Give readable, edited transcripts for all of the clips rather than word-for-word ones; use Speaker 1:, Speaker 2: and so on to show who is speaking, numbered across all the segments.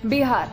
Speaker 1: बिहार,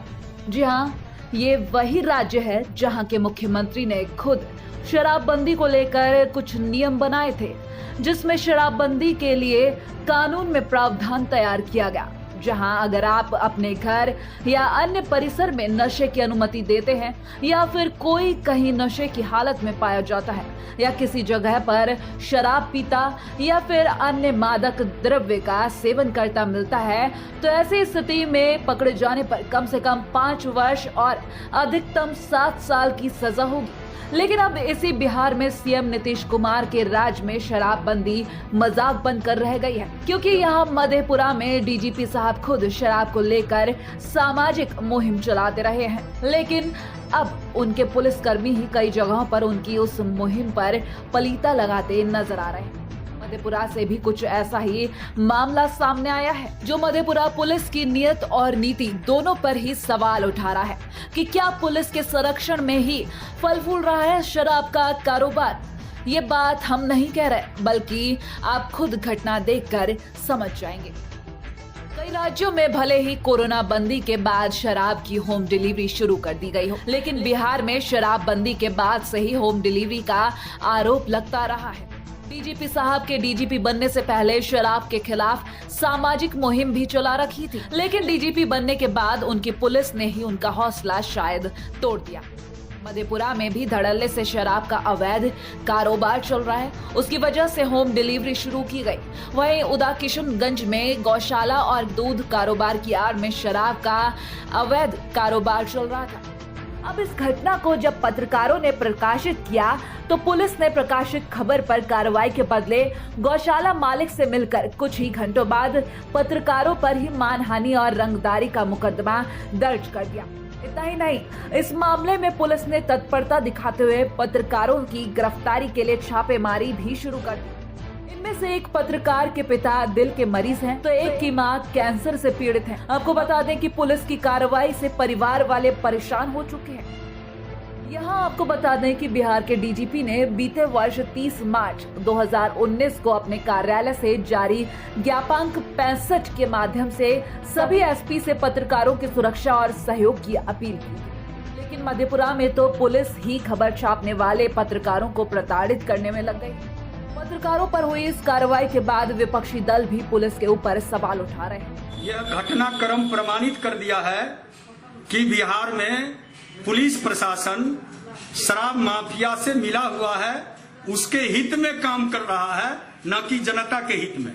Speaker 1: जी हाँ, ये वही राज्य है जहां के मुख्यमंत्री ने खुद शराबबंदी को लेकर कुछ नियम बनाए थे, जिसमें शराबबंदी के लिए कानून में प्रावधान तैयार किया गया, जहां अगर आप अपने घर या अन्य परिसर में नशे की अनुमति देते हैं या फिर कोई कहीं नशे की हालत में पाया जाता है या किसी जगह पर शराब पीता या फिर अन्य मादक द्रव्य का सेवन करता मिलता है, तो ऐसी स्थिति में पकड़े जाने पर कम से कम 5 वर्ष और अधिकतम 7 साल की सजा होगी। लेकिन अब इसी बिहार में सीएम नीतीश कुमार के राज में शराबबंदी मजाक बनकर रह गई है, क्योंकि यहाँ मधेपुरा में डीजीपी साहब खुद शराब को लेकर सामाजिक मुहिम चलाते रहे हैं, लेकिन अब उनके पुलिसकर्मी ही कई जगहों पर उनकी उस मुहिम पर पलीता लगाते नजर आ रहे हैं। मधेपुरा से भी कुछ ऐसा ही मामला सामने आया है, जो मधेपुरा पुलिस की नीयत और नीति दोनों पर ही सवाल उठा रहा है कि क्या पुलिस के संरक्षण में ही फल फूल रहा है शराब का कारोबार। ये बात हम नहीं कह रहे, बल्कि आप खुद घटना देखकर समझ जाएंगे। कई राज्यों में भले ही कोरोना बंदी के बाद शराब की होम डिलीवरी शुरू कर दी गई हो, लेकिन बिहार में शराब बंदी के बाद से ही होम डिलीवरी का आरोप लगता रहा है। डीजीपी साहब के डीजीपी बनने से पहले शराब के खिलाफ सामाजिक मुहिम भी चला रखी थी, लेकिन डीजीपी बनने के बाद उनकी पुलिस ने ही उनका हौसला शायद तोड़ दिया। मधेपुरा में भी धड़ल्ले से शराब का अवैध कारोबार चल रहा है, उसकी वजह से होम डिलीवरी शुरू की गई। वहीं उदाकिशुनगंज में गौशाला और दूध कारोबार की आड़ में शराब का अवैध कारोबार चल रहा था। अब इस घटना को जब पत्रकारों ने प्रकाशित किया तो पुलिस ने प्रकाशित खबर पर कार्रवाई के बदले गौशाला मालिक से मिलकर कुछ ही घंटों बाद पत्रकारों पर ही मानहानि और रंगदारी का मुकदमा दर्ज कर दिया। इतना ही नहीं, इस मामले में पुलिस ने तत्परता दिखाते हुए पत्रकारों की गिरफ्तारी के लिए छापेमारी भी शुरू कर दी। इनमें से एक पत्रकार के पिता दिल के मरीज हैं, तो एक की मां कैंसर से पीड़ित हैं। आपको बता दें कि पुलिस की कार्रवाई से परिवार वाले परेशान हो चुके हैं। यहाँ आपको बता दें कि बिहार के डीजीपी ने बीते वर्ष 30 मार्च 2019 को अपने कार्यालय से जारी ज्ञापांक 65 के माध्यम से सभी एसपी से पत्रकारों की सुरक्षा और सहयोग की अपील की। लेकिन मधेपुरा में तो पुलिस ही खबर छापने वाले पत्रकारों को प्रताड़ित करने में लग गई। पत्रकारों पर हुई इस कार्रवाई के बाद विपक्षी दल भी पुलिस के ऊपर सवाल उठा रहे हैं।
Speaker 2: यह घटनाक्रम प्रमाणित कर दिया है कि बिहार में पुलिस प्रशासन शराब माफिया से मिला हुआ है, उसके हित में काम कर रहा है, न कि जनता के हित में।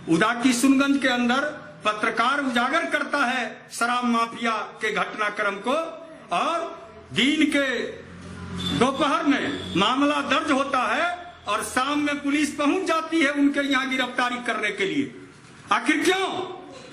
Speaker 2: उदाकिशुनगंज के अंदर पत्रकार उजागर करता है शराब माफिया के घटनाक्रम को, और दिन के दोपहर में मामला दर्ज होता है और शाम में पुलिस पहुंच जाती है उनके यहाँ गिरफ्तारी करने के लिए। आखिर क्यों?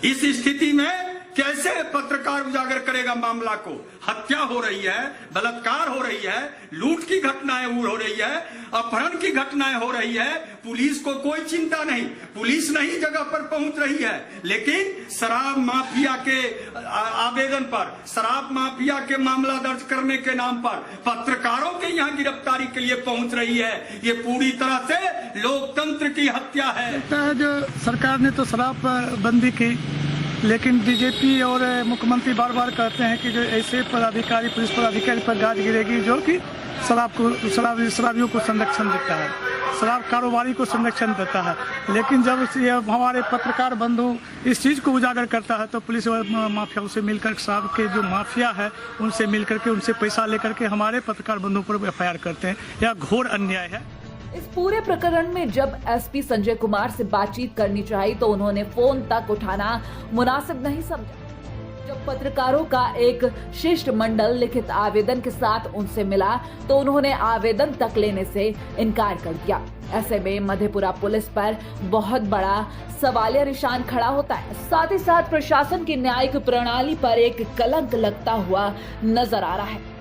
Speaker 2: इस स्थिति में कैसे पत्रकार उजागर करेगा मामला को? हत्या हो रही है, बलात्कार हो रही है, लूट की घटनाएं हो रही है, अपहरण की घटनाएं हो रही है, पुलिस को कोई चिंता नहीं, पुलिस नहीं जगह पर पहुंच रही है, लेकिन शराब माफिया के आवेदन पर, शराब माफिया के मामला दर्ज करने के नाम पर पत्रकारों के यहाँ गिरफ्तारी के लिए पहुंच रही है। ये पूरी तरह से लोकतंत्र की हत्या है।
Speaker 3: जो सरकार ने तो शराब बंदी की, लेकिन बीजेपी और मुख्यमंत्री बार बार कहते हैं कि जो ऐसे पदाधिकारी, पुलिस पदाधिकारी पर गाज गिरेगी जो कि शराबियों को संरक्षण देता है, शराब कारोबारी को संरक्षण देता है। लेकिन जब ये हमारे पत्रकार बंधु इस चीज को उजागर करता है तो पुलिस और माफियाओं से मिलकर, शराब के जो माफिया है उनसे मिलकर के, उनसे पैसा लेकर के हमारे पत्रकार बंधुओं पर FIR करते हैं। यह घोर अन्याय है।
Speaker 1: इस पूरे प्रकरण में जब एसपी संजय कुमार से बातचीत करनी चाहिए तो उन्होंने फोन तक उठाना मुनासिब नहीं समझा। जब पत्रकारों का एक शिष्टमंडल लिखित आवेदन के साथ उनसे मिला तो उन्होंने आवेदन तक लेने से इनकार कर दिया। ऐसे में मधेपुरा पुलिस पर बहुत बड़ा सवालिया निशान खड़ा होता है। साथ ही साथ प्रशासन की न्यायिक प्रणाली पर एक कलंक लगता हुआ नजर आ रहा है।